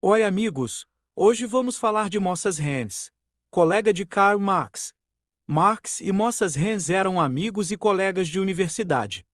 Oi, amigos! Hoje vamos falar de Moses Hans, colega de Karl Marx. Marx e Moses Hans eram amigos e colegas de universidade.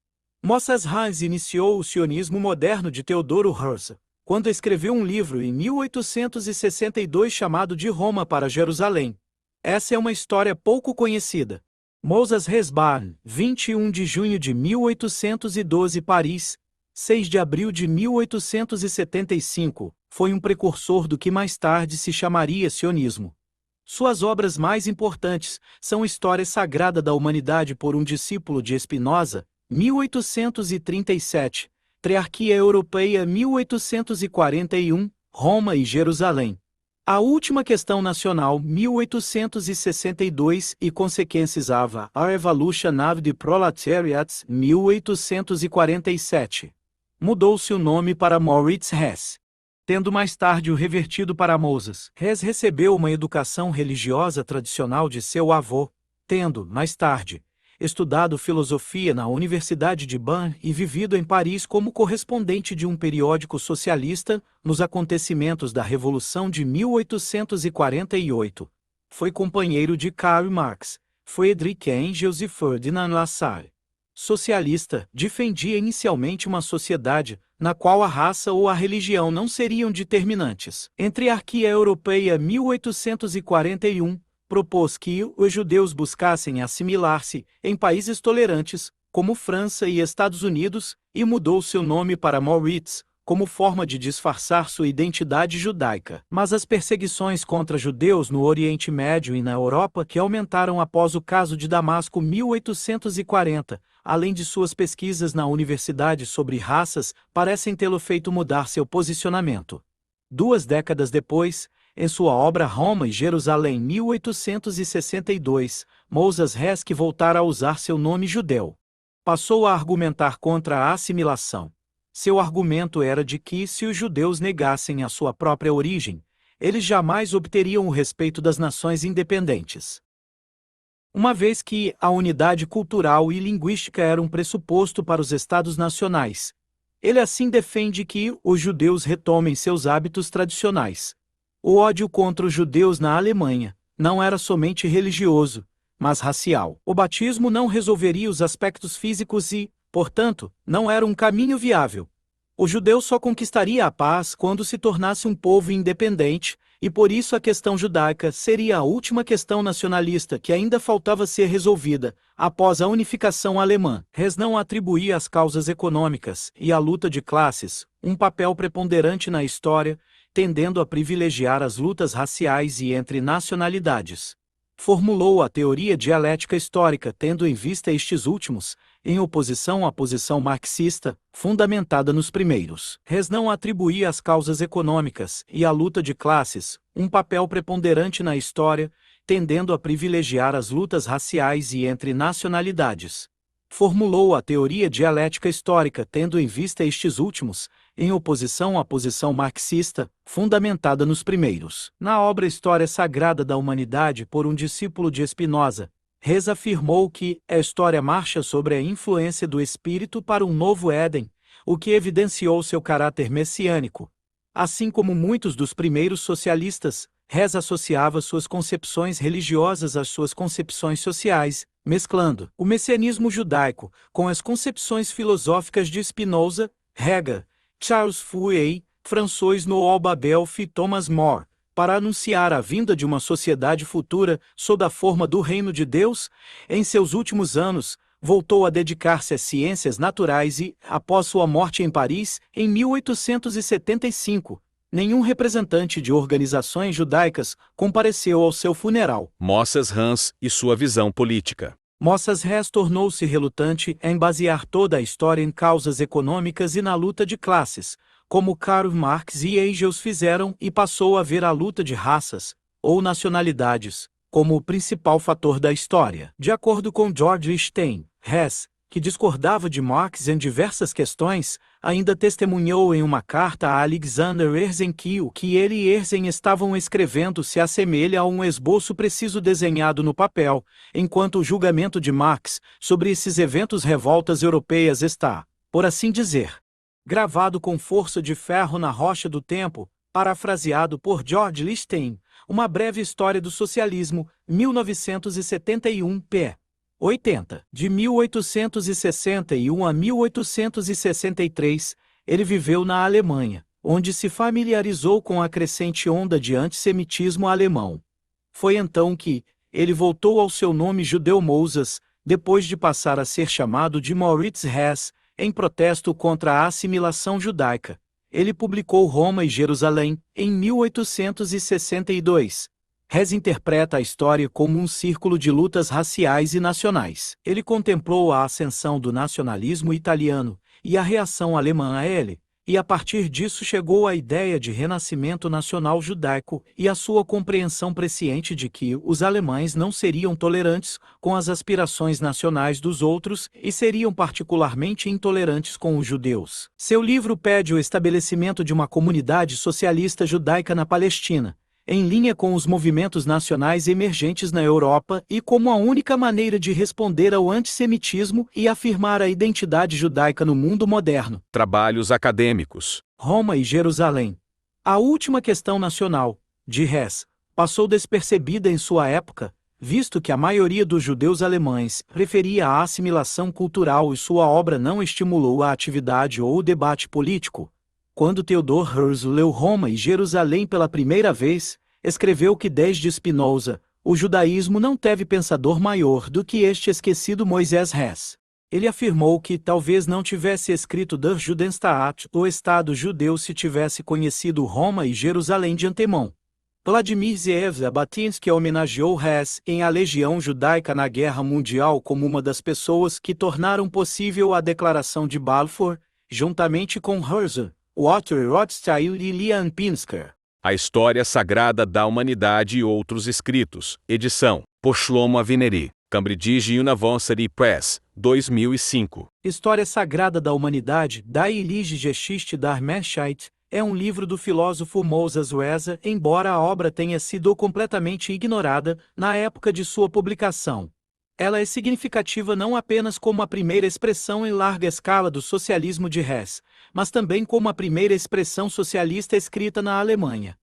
Moses Hans iniciou o sionismo moderno de Theodor Herzl, quando escreveu um livro em 1862 chamado De Roma para Jerusalém. Essa é uma história pouco conhecida. Moses Hesbarn, 21 de junho de 1812, Paris, 6 de abril de 1875, foi um precursor do que mais tarde se chamaria sionismo. Suas obras mais importantes são História Sagrada da Humanidade por um discípulo de Spinoza, 1837, Triarquia Europeia, 1841, Roma e Jerusalém. A Última Questão Nacional, 1862 e Consequences of a Evolution of the Proletariat, 1847. Mudou-se o nome para Moritz Hess. Tendo mais tarde o revertido para Moses, Hess recebeu uma educação religiosa tradicional de seu avô, tendo, mais tarde, estudado filosofia na Universidade de Bonn e vivido em Paris como correspondente de um periódico socialista nos acontecimentos da Revolução de 1848. Foi companheiro de Karl Marx, Friedrich Engels e Ferdinand Lassalle. Socialista, defendia inicialmente uma sociedade na qual a raça ou a religião não seriam determinantes. Em Triarquia Europeia, 1841, propôs que os judeus buscassem assimilar-se em países tolerantes, como França e Estados Unidos, e mudou seu nome para Moritz, como forma de disfarçar sua identidade judaica. Mas as perseguições contra judeus no Oriente Médio e na Europa que aumentaram após o caso de Damasco 1840, além de suas pesquisas na universidade sobre raças, parecem tê-lo feito mudar seu posicionamento. 2 décadas depois, em sua obra Roma e Jerusalém, 1862, Moses Hess que voltara a usar seu nome judeu. Passou a argumentar contra a assimilação. Seu argumento era de que, se os judeus negassem a sua própria origem, eles jamais obteriam o respeito das nações independentes. Uma vez que a unidade cultural e linguística era um pressuposto para os estados nacionais, ele assim defende que os judeus retomem seus hábitos tradicionais. O ódio contra os judeus na Alemanha não era somente religioso, mas racial. O batismo não resolveria os aspectos físicos e, portanto, não era um caminho viável. O judeu só conquistaria a paz quando se tornasse um povo independente, e por isso a questão judaica seria a última questão nacionalista que ainda faltava ser resolvida, após a unificação alemã. Hess não atribuía às causas econômicas e à luta de classes um papel preponderante na história, tendendo a privilegiar as lutas raciais e entre nacionalidades. Formulou a teoria dialética histórica tendo em vista estes últimos, em oposição à posição marxista, fundamentada nos primeiros. Hess não atribuía às causas econômicas e à luta de classes um papel preponderante na história, tendendo a privilegiar as lutas raciais e entre nacionalidades. Formulou a teoria dialética histórica tendo em vista estes últimos, em oposição à posição marxista, fundamentada nos primeiros. Na obra História Sagrada da Humanidade por um discípulo de Spinoza, Hess afirmou que a história marcha sobre a influência do Espírito para um novo Éden, o que evidenciou seu caráter messiânico. Assim como muitos dos primeiros socialistas, Hess associava suas concepções religiosas às suas concepções sociais, mesclando o messianismo judaico com as concepções filosóficas de Spinoza, Hegel, Charles Fourier, François Noël Babelf e Thomas More, para anunciar a vinda de uma sociedade futura sob a forma do reino de Deus. Em seus últimos anos, voltou a dedicar-se às ciências naturais e, após sua morte em Paris, em 1875, nenhum representante de organizações judaicas compareceu ao seu funeral. Moses Hans e sua visão política. Moses Hess tornou-se relutante em basear toda a história em causas econômicas e na luta de classes, como Karl Marx e Engels fizeram, e passou a ver a luta de raças, ou nacionalidades, como o principal fator da história. De acordo com George Stein, Hess, que discordava de Marx em diversas questões, ainda testemunhou em uma carta a Alexander Herzen que o que ele e Herzen estavam escrevendo se assemelha a um esboço preciso desenhado no papel, enquanto o julgamento de Marx sobre esses eventos revoltas europeias está, por assim dizer, gravado com força de ferro na rocha do tempo, Parafraseado por George Lichtenstein, Uma Breve História do Socialismo, 1971 p. 80. De 1861 a 1863, ele viveu na Alemanha, onde se familiarizou com a crescente onda de antissemitismo alemão. Foi então que ele voltou ao seu nome judeu Moses, depois de passar a ser chamado de Moritz Hess, em protesto contra a assimilação judaica. Ele publicou Roma e Jerusalém, em 1862. Hess interpreta a história como um círculo de lutas raciais e nacionais. Ele contemplou a ascensão do nacionalismo italiano e a reação alemã a ele, e a partir disso chegou à ideia de renascimento nacional judaico e a sua compreensão presciente de que os alemães não seriam tolerantes com as aspirações nacionais dos outros e seriam particularmente intolerantes com os judeus. Seu livro pede o estabelecimento de uma comunidade socialista judaica na Palestina, em linha com os movimentos nacionais emergentes na Europa e como a única maneira de responder ao antissemitismo e afirmar a identidade judaica no mundo moderno. Trabalhos acadêmicos. Roma e Jerusalém. A última questão nacional, de Hess, passou despercebida em sua época, visto que a maioria dos judeus alemães preferia a assimilação cultural e sua obra não estimulou a atividade ou o debate político. Quando Theodor Herzl leu Roma e Jerusalém pela primeira vez, escreveu que desde Spinoza, o judaísmo não teve pensador maior do que este esquecido Moisés Hess. Ele afirmou que talvez não tivesse escrito Der Judenstaat, o Estado judeu, se tivesse conhecido Roma e Jerusalém de antemão. Vladimir Zebatinsky homenageou Hess em A Legião Judaica na Guerra Mundial como uma das pessoas que tornaram possível a Declaração de Balfour, juntamente com Herzl, Walter Rothschild e Leon Pinsker. A História Sagrada da Humanidade e Outros Escritos, edição, por Shlomo Avineri, Cambridge University Press, 2005. História Sagrada da Humanidade, da Elige Geschichte der Menschheit, é um livro do filósofo Moses Weza, embora a obra tenha sido completamente ignorada na época de sua publicação. Ela é significativa não apenas como a primeira expressão em larga escala do socialismo de Hess, mas também como a primeira expressão socialista escrita na Alemanha.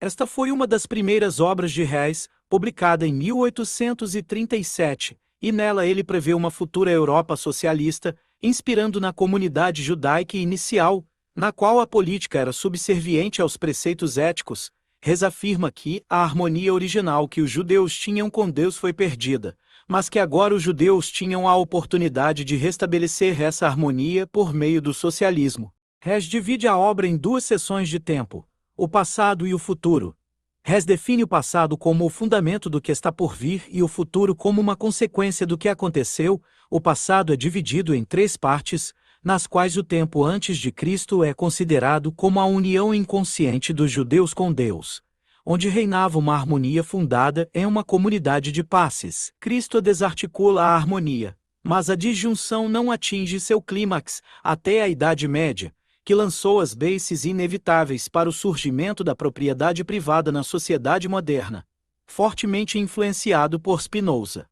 Esta foi uma das primeiras obras de Hess, publicada em 1837, e nela ele prevê uma futura Europa socialista, inspirando na comunidade judaica inicial, na qual a política era subserviente aos preceitos éticos. Hess afirma que a harmonia original que os judeus tinham com Deus foi perdida, mas que agora os judeus tinham a oportunidade de restabelecer essa harmonia por meio do socialismo. Hess divide a obra em duas seções de tempo, o passado e o futuro. Hess define o passado como o fundamento do que está por vir e o futuro como uma consequência do que aconteceu. O passado é dividido em três partes, nas quais o tempo antes de Cristo é considerado como a união inconsciente dos judeus com Deus, onde reinava uma harmonia fundada em uma comunidade de pazes. Cristo desarticula a harmonia, mas a disjunção não atinge seu clímax até a Idade Média, que lançou as bases inevitáveis para o surgimento da propriedade privada na sociedade moderna, fortemente influenciado por Spinoza.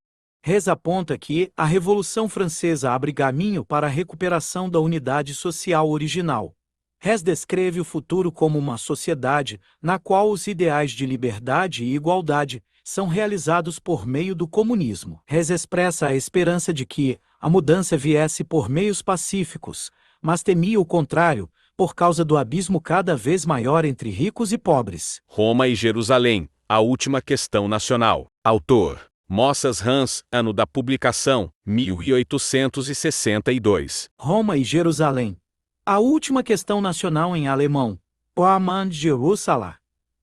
Hess aponta que a Revolução Francesa abre caminho para a recuperação da unidade social original. Hess descreve o futuro como uma sociedade na qual os ideais de liberdade e igualdade são realizados por meio do comunismo. Hess expressa a esperança de que a mudança viesse por meios pacíficos, mas temia o contrário, por causa do abismo cada vez maior entre ricos e pobres. Roma e Jerusalém, a última questão nacional. Autor: Moses Hans, ano da publicação, 1862. Roma e Jerusalém. A última questão nacional em alemão, Poaman Jerusalem.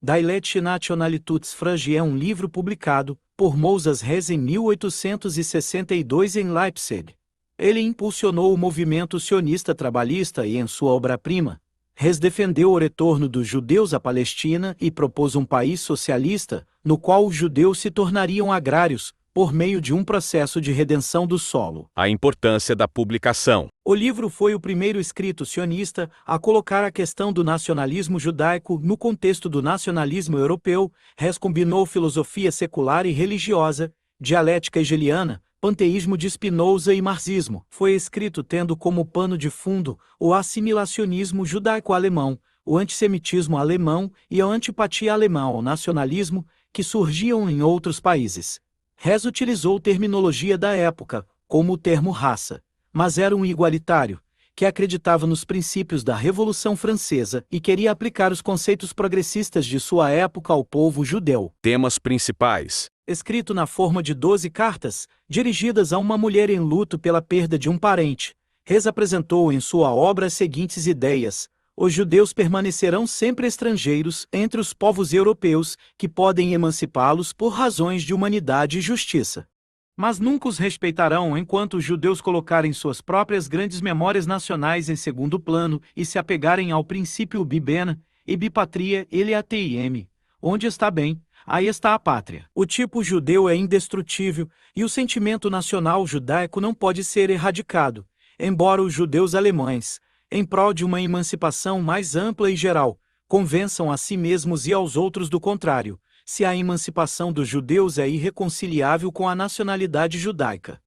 Die Nationalitätsfrage é um livro publicado por Moses Hess em 1862 em Leipzig. Ele impulsionou o movimento sionista trabalhista e, em sua obra-prima, Hess defendeu o retorno dos judeus à Palestina e propôs um país socialista, no qual os judeus se tornariam agrários, por meio de um processo de redenção do solo. A importância da publicação. O livro foi o primeiro escrito sionista a colocar a questão do nacionalismo judaico no contexto do nacionalismo europeu. Hess combinou filosofia secular e religiosa, dialética hegeliana, panteísmo de Spinoza e marxismo. Foi escrito tendo como pano de fundo o assimilacionismo judaico-alemão, o antissemitismo alemão e a antipatia alemã ao nacionalismo, que surgiam em outros países. Hess utilizou terminologia da época, como o termo raça, mas era um igualitário, que acreditava nos princípios da Revolução Francesa e queria aplicar os conceitos progressistas de sua época ao povo judeu. Temas principais. Escrito na forma de 12 cartas, dirigidas a uma mulher em luto pela perda de um parente, Hess apresentou em sua obra as seguintes ideias: os judeus permanecerão sempre estrangeiros entre os povos europeus, que podem emancipá-los por razões de humanidade e justiça. Mas nunca os respeitarão enquanto os judeus colocarem suas próprias grandes memórias nacionais em segundo plano e se apegarem ao princípio bibena e bipatria eleateim, onde está bem, aí está a pátria. O tipo judeu é indestrutível e o sentimento nacional judaico não pode ser erradicado, embora os judeus alemães, em prol de uma emancipação mais ampla e geral, convençam a si mesmos e aos outros do contrário, se a emancipação dos judeus é irreconciliável com a nacionalidade judaica.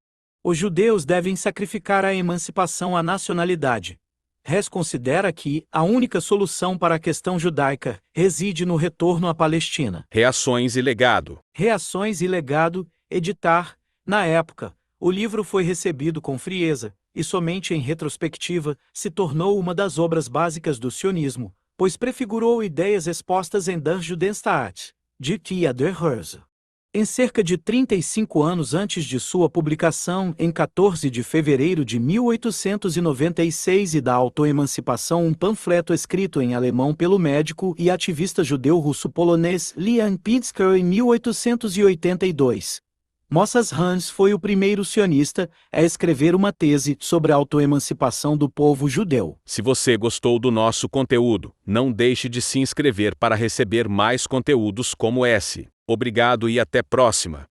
Os judeus devem sacrificar a emancipação à nacionalidade. Hess considera que a única solução para a questão judaica reside no retorno à Palestina. Reações e legado. Reações e legado, editar. Na época, o livro foi recebido com frieza, e somente em retrospectiva se tornou uma das obras básicas do sionismo, pois prefigurou ideias expostas em Der Judenstaat, de Tia der Heuse. Em cerca de 35 anos antes de sua publicação, em 14 de fevereiro de 1896 e da autoemancipação, um panfleto escrito em alemão pelo médico e ativista judeu russo-polonês Leon Pinsker em 1882. Moses Hans foi o primeiro sionista a escrever uma tese sobre a autoemancipação do povo judeu. Se você gostou do nosso conteúdo, não deixe de se inscrever para receber mais conteúdos como esse. Obrigado e até próxima.